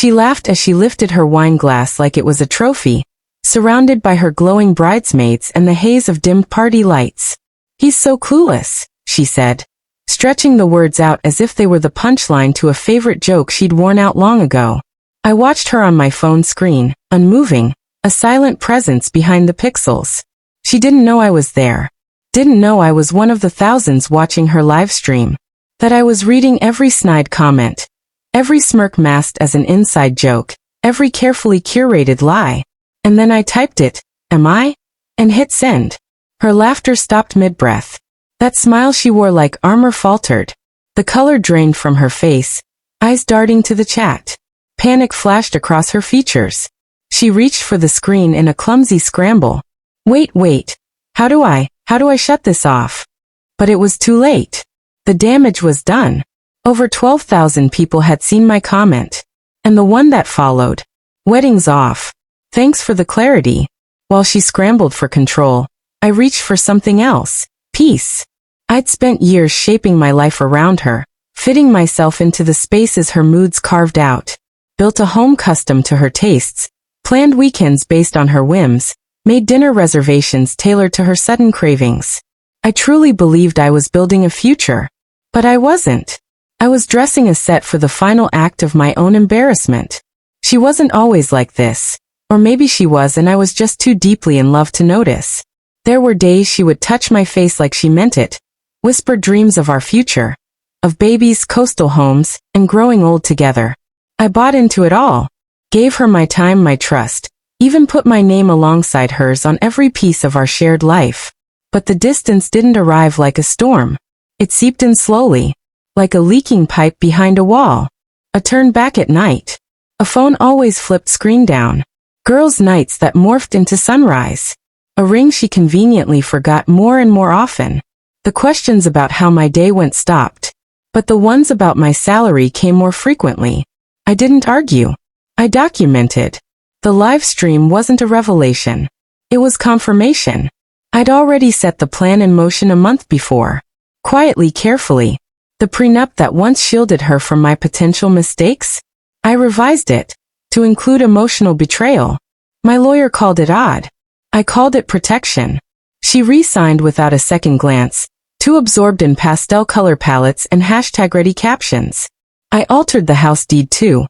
She laughed as she lifted her wine glass like it was a trophy, surrounded by her glowing bridesmaids and the haze of dimmed party lights. "He's so clueless," she said, stretching the words out as if they were the punchline to a favorite joke she'd worn out long ago. I watched her on my phone screen, unmoving, a silent presence behind the pixels. She didn't know I was there. Didn't know I was one of the thousands watching her live stream. That I was reading every snide comment, every smirk masked as an inside joke, every carefully curated lie. And then I typed it, "Am I?" and hit send. Her laughter stopped mid-breath. That smile she wore like armor faltered. The color drained from her face, eyes darting to the chat. Panic flashed across her features. She reached for the screen in a clumsy scramble. Wait. How do I shut this off? But it was too late. The damage was done. Over 12,000 people had seen my comment. And the one that followed. "Wedding's off. Thanks for the clarity." While she scrambled for control, I reached for something else. Peace. I'd spent years shaping my life around her, fitting myself into the spaces her moods carved out. Built a home custom to her tastes, planned weekends based on her whims, made dinner reservations tailored to her sudden cravings. I truly believed I was building a future. But I wasn't. I was dressing a set for the final act of my own embarrassment. She wasn't always like this. Or maybe she was and I was just too deeply in love to notice. There were days she would touch my face like she meant it, whisper dreams of our future, of babies, coastal homes, and growing old together. I bought into it all, gave her my time, my trust, even put my name alongside hers on every piece of our shared life. But the distance didn't arrive like a storm. It seeped in slowly, like a leaking pipe behind a wall. A turn back at night. A phone always flipped screen down. Girls' nights that morphed into sunrise. A ring she conveniently forgot more and more often. The questions about how my day went stopped. But the ones about my salary came more frequently. I didn't argue. I documented. The live stream wasn't a revelation. It was confirmation. I'd already set the plan in motion a month before. Quietly, carefully. The prenup that once shielded her from my potential mistakes? I revised it to include emotional betrayal. My lawyer called it odd. I called it protection. She re-signed without a second glance, too absorbed in pastel color palettes and hashtag-ready captions. I altered the house deed too,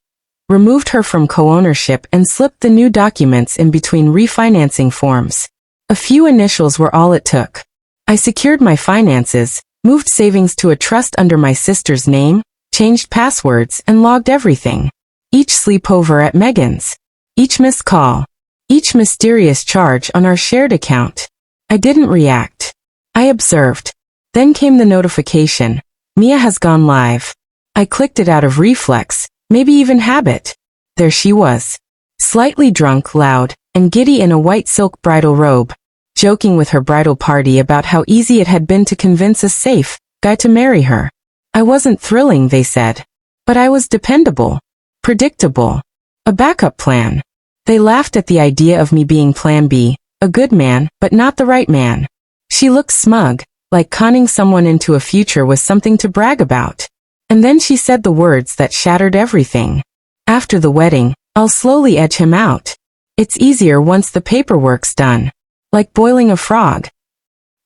removed her from co-ownership and slipped the new documents in between refinancing forms. A few initials were all it took. I secured my finances, moved savings to a trust under my sister's name, changed passwords and logged everything. Each sleepover at Megan's. Each missed call. Each mysterious charge on our shared account. I didn't react. I observed. Then came the notification. Mia has gone live. I clicked it out of reflex, maybe even habit. There she was. Slightly drunk, loud, and giddy in a white silk bridal robe, joking with her bridal party about how easy it had been to convince a safe guy to marry her. I wasn't thrilling, they said. But I was dependable. Predictable. A backup plan. They laughed at the idea of me being plan B, a good man, but not the right man. She looked smug, like conning someone into a future was something to brag about. And then she said the words that shattered everything. After the wedding, I'll slowly edge him out. It's easier once the paperwork's done. Like boiling a frog.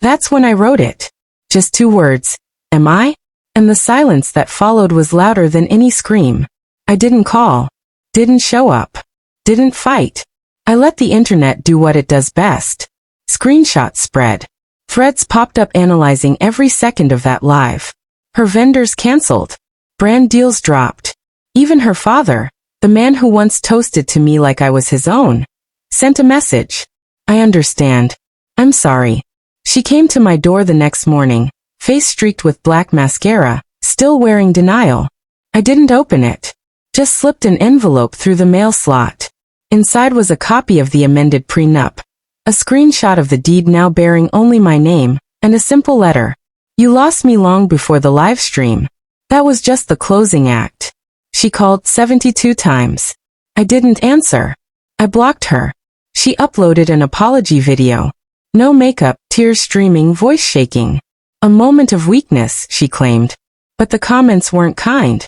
That's when I wrote it. Just 2 words. Am I? And the silence that followed was louder than any scream. I didn't call. Didn't show up. Didn't fight. I let the internet do what it does best. Screenshots spread. Threads popped up analyzing every second of that live. Her vendors canceled. Brand deals dropped. Even her father, the man who once toasted to me like I was his own, sent a message. I understand. I'm sorry. She came to my door the next morning, face streaked with black mascara, still wearing denial. I didn't open it. Just slipped an envelope through the mail slot. Inside was a copy of the amended prenup, a screenshot of the deed now bearing only my name, and a simple letter. You lost me long before the live stream. That was just the closing act. She called 72 times. I didn't answer. I blocked her. She uploaded an apology video. No makeup, tears streaming, voice shaking. A moment of weakness, she claimed. But the comments weren't kind.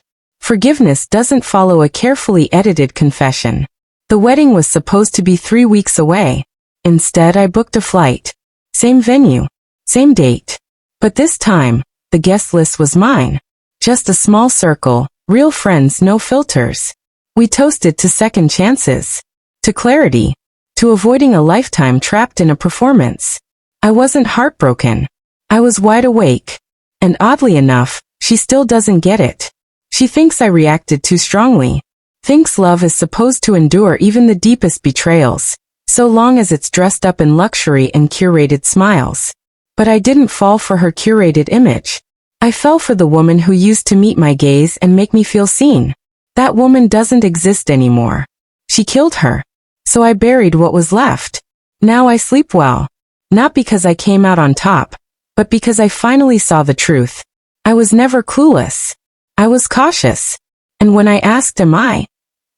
Forgiveness doesn't follow a carefully edited confession. The wedding was supposed to be 3 weeks away. Instead, I booked a flight. Same venue. Same date. But this time, the guest list was mine. Just a small circle, real friends, no filters. We toasted to second chances. To clarity. To avoiding a lifetime trapped in a performance. I wasn't heartbroken. I was wide awake. And oddly enough, she still doesn't get it. She thinks I reacted too strongly. Thinks love is supposed to endure even the deepest betrayals, so long as it's dressed up in luxury and curated smiles. But I didn't fall for her curated image. I fell for the woman who used to meet my gaze and make me feel seen. That woman doesn't exist anymore. She killed her. So I buried what was left. Now I sleep well. Not because I came out on top, but because I finally saw the truth. I was never clueless. I was cautious. And when I asked, am I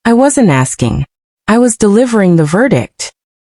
wasn't asking. I was delivering the verdict.